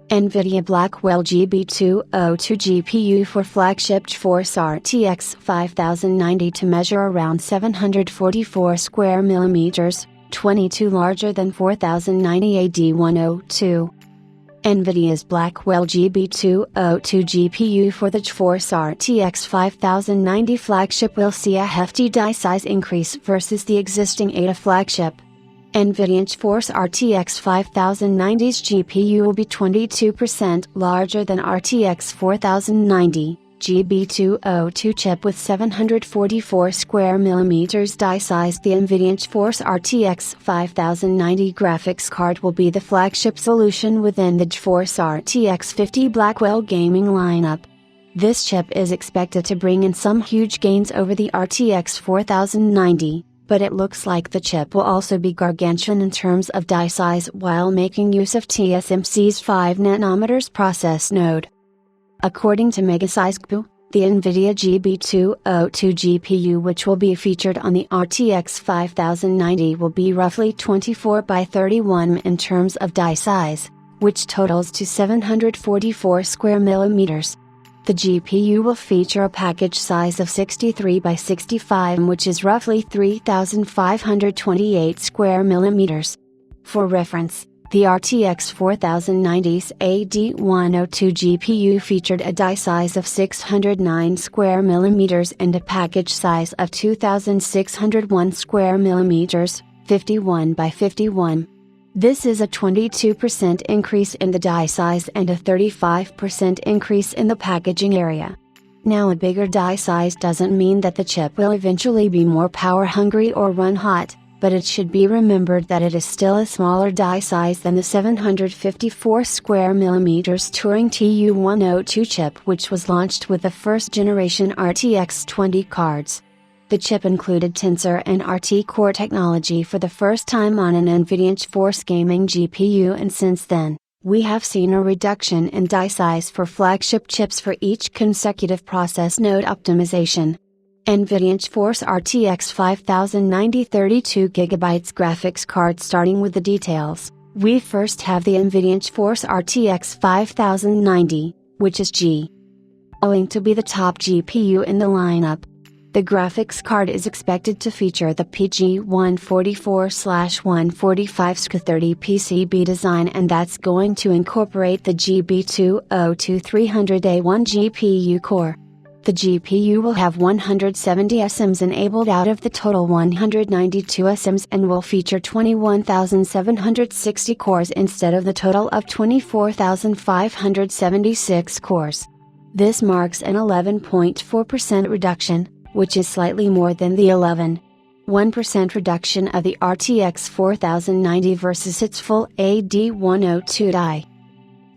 NVIDIA Blackwell GB202 GPU for flagship GeForce RTX 5090 to measure around 744 square millimeters, 22 larger than 4090 AD102. NVIDIA's Blackwell GB202 GPU for the GeForce RTX 5090 flagship will see a hefty die size increase versus the existing Ada flagship. NVIDIA GeForce RTX 5090's GPU will be 22% larger than RTX 4090 GB202 chip with 744 square millimeters die size. The NVIDIA GeForce RTX 5090 graphics card will be the flagship solution within the GeForce RTX 50 Blackwell gaming lineup. This chip is expected to bring in some huge gains over the RTX 4090. But it looks like the chip will also be gargantuan in terms of die size while making use of TSMC's 5nm process node. According to Megasize, the NVIDIA GB202 GPU, which will be featured on the RTX 5090, will be roughly 24 by 31 in terms of die size, which totals to 744 square millimeters. The GPU will feature a package size of 63 by 65, which is roughly 3,528 square millimeters. For reference, the RTX 4090's AD102 GPU featured a die size of 609 square millimeters and a package size of 2,601 square millimeters, 51 by 51. This is a 22% increase in the die size and a 35% increase in the packaging area. Now, a bigger die size doesn't mean that the chip will eventually be more power hungry or run hot, but it should be remembered that it is still a smaller die size than the 754 square millimeters Turing TU102 chip, which was launched with the first generation RTX 20 cards. The chip included Tensor and RT core technology for the first time on an NVIDIA GeForce gaming GPU, and since then, we have seen a reduction in die size for flagship chips for each consecutive process node optimization. NVIDIA GeForce RTX 5090 32GB graphics card. Starting with the details, we first have the NVIDIA GeForce RTX 5090, which is going to be the top GPU in the lineup. The graphics card is expected to feature the PG144/145 SK30 PCB design, and that's going to incorporate the GB202 300A1 GPU core. The GPU will have 170 SMs enabled out of the total 192 SMs and will feature 21,760 cores instead of the total of 24,576 cores. This marks an 11.4% reduction, which is slightly more than the 11.1% reduction of the RTX 4090 versus its full AD102 die.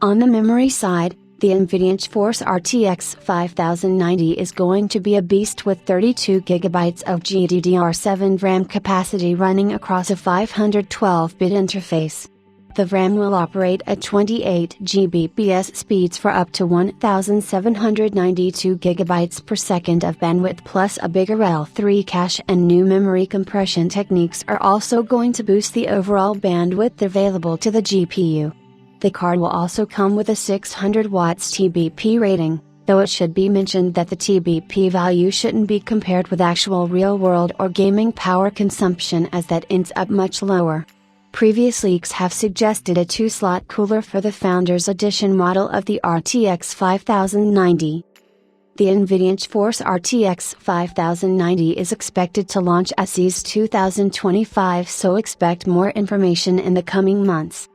On the memory side, the NVIDIA GeForce RTX 5090 is going to be a beast with 32GB of GDDR7 RAM capacity running across a 512-bit interface. The RAM will operate at 28 Gbps speeds for up to 1,792 GB per second of bandwidth, plus a bigger L3 cache, and new memory compression techniques are also going to boost the overall bandwidth available to the GPU. The card will also come with a 600 watts TBP rating, though it should be mentioned that the TBP value shouldn't be compared with actual real-world or gaming power consumption, as that ends up much lower. Previous leaks have suggested a 2-slot cooler for the Founders Edition model of the RTX 5090. The NVIDIA GeForce RTX 5090 is expected to launch at CES 2025, so expect more information in the coming months.